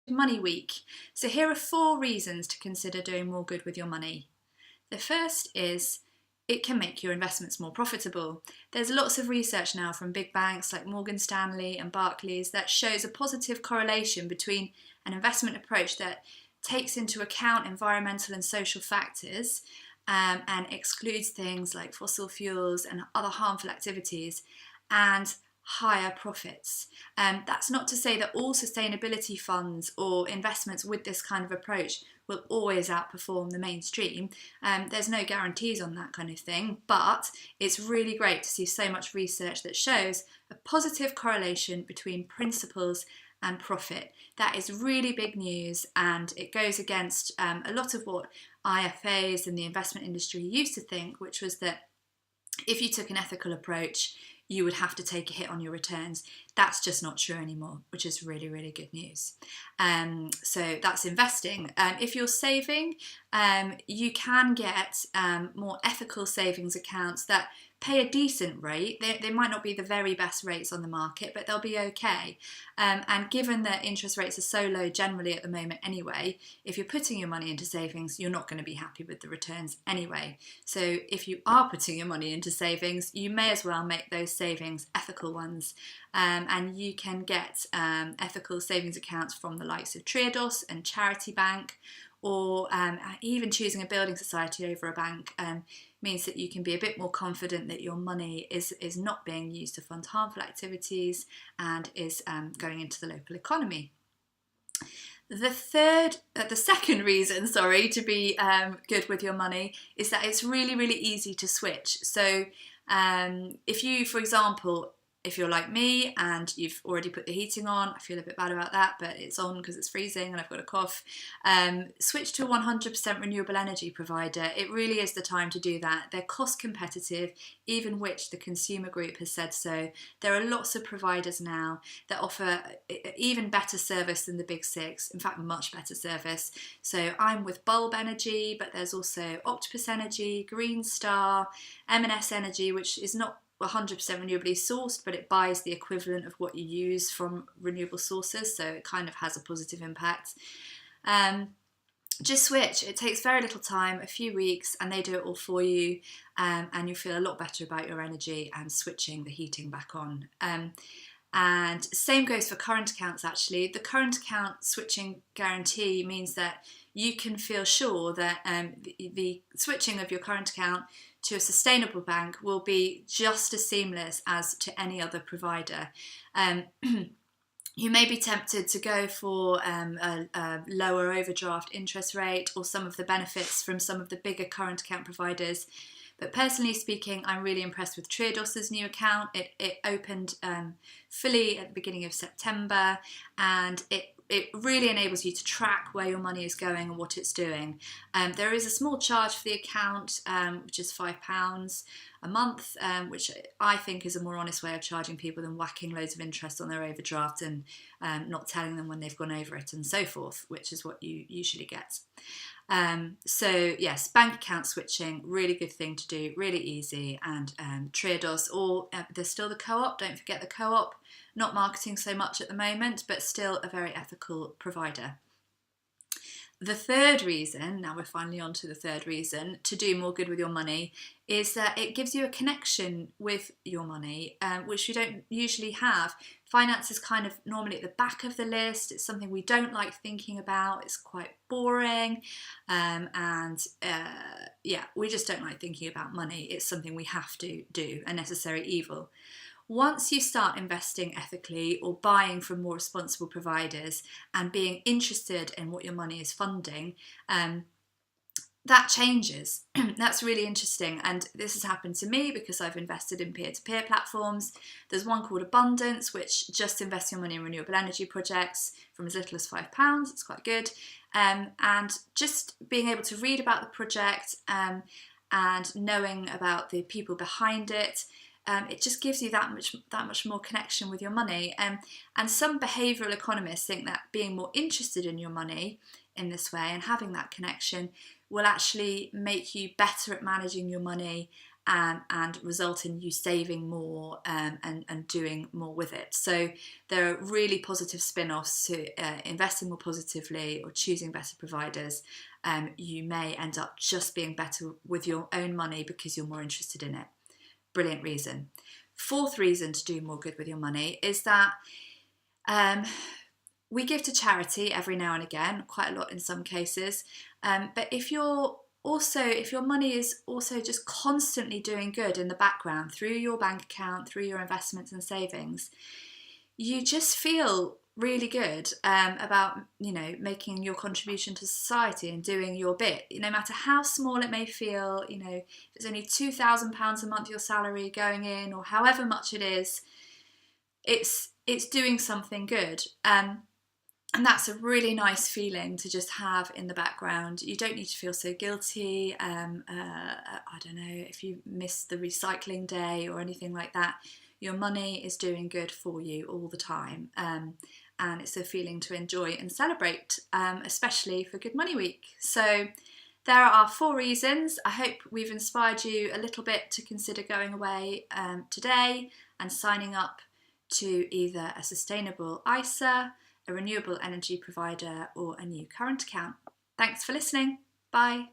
Money Week. So here are 4 reasons to consider doing more good with your money. The first is it can make your investments more profitable. There's lots of research now from big banks like Morgan Stanley and Barclays that shows a positive correlation between an investment approach that takes into account environmental and social factors and excludes things like fossil fuels and other harmful activities, and higher profits. That's not to say that all sustainability funds or investments with this kind of approach will always outperform the mainstream. There's no guarantees on that kind of thing, but it's really great to see so much research that shows a positive correlation between principles and profit. That is really big news, and it goes against a lot of what IFAs and the investment industry used to think, which was that if you took an ethical approach, you would have to take a hit on your returns. That's just not true anymore, which is really, really good news. So that's investing. If you're saving, you can get more ethical savings accounts that pay a decent rate. They might not be the very best rates on the market, but they'll be okay. And given that interest rates are so low generally at the moment anyway, if you're putting your money into savings, you're not going to be happy with the returns anyway. So if you are putting your money into savings, you may as well make those savings ethical ones. And you can get ethical savings accounts from the likes of Triodos and Charity Bank, or even choosing a building society over a bank means that you can be a bit more confident that your money is not being used to fund harmful activities and is going into the local economy. The second reason, to be good with your money is that it's really, really easy to switch. So if you, for example, if you're like me and you've already put the heating on, I feel a bit bad about that, but it's on because it's freezing and I've got a cough, switch to a 100% renewable energy provider. It really is the time to do that. They're cost competitive, even which the consumer group has said so. There are lots of providers now that offer even better service than the big 6, in fact much better service. So I'm with Bulb Energy, but there's also Octopus Energy, Green Star, M&S Energy, which is not 100% renewably sourced, but it buys the equivalent of what you use from renewable sources, so it kind of has a positive impact. Just switch. It takes very little time, a few weeks, and they do it all for you, and you feel a lot better about your energy and switching the heating back on. And same goes for current accounts actually. The current account switching guarantee means that you can feel sure that the switching of your current account to a sustainable bank will be just as seamless as to any other provider. You may be tempted to go for a lower overdraft interest rate or some of the benefits from some of the bigger current account providers. But personally speaking, I'm really impressed with Triodos's new account. It opened fully at the beginning of September, and it really enables you to track where your money is going and what it's doing. There is a small charge for the account, which is £5 a month, which I think is a more honest way of charging people than whacking loads of interest on their overdraft and not telling them when they've gone over it and so forth, which is what you usually get. So yes, bank account switching, really good thing to do, really easy. And Triodos, or there's still the Co-op, don't forget the Co-op, not marketing so much at the moment, but still a very ethical provider. The third reason, now we're finally on to the third reason, to do more good with your money is that it gives you a connection with your money, which you don't usually have. Finance is kind of normally at the back of the list. It's something we don't like thinking about. It's quite boring. We just don't like thinking about money. It's something we have to do, a necessary evil. Once you start investing ethically or buying from more responsible providers and being interested in what your money is funding, that changes. That's really interesting, and this has happened to me because I've invested in peer-to-peer platforms. There's one called Abundance, which just invests your money in renewable energy projects from as little as £5. It's quite good, and just being able to read about the project and knowing about the people behind it, it just gives you that much more connection with your money. And some behavioural economists think that being more interested in your money in this way and having that connection will actually make you better at managing your money and result in you saving more and doing more with it. So there are really positive spin-offs to investing more positively or choosing better providers. You may end up just being better with your own money because you're more interested in it. Brilliant reason. Fourth reason to do more good with your money is that we give to charity every now and again, quite a lot in some cases. But if your money is also just constantly doing good in the background through your bank account, through your investments and savings, you just feel really good about making your contribution to society and doing your bit, no matter how small it may feel. If it's only £2,000 a month your salary going in, or however much it is, it's doing something good. And that's a really nice feeling to just have in the background. You don't need to feel so guilty. I don't know if you miss the recycling day or anything like that. Your money is doing good for you all the time. And it's a feeling to enjoy and celebrate, especially for Good Money Week. So there are 4 reasons. I hope we've inspired you a little bit to consider going away today and signing up to either a sustainable ISA, a renewable energy provider, or a new current account. Thanks for listening. Bye.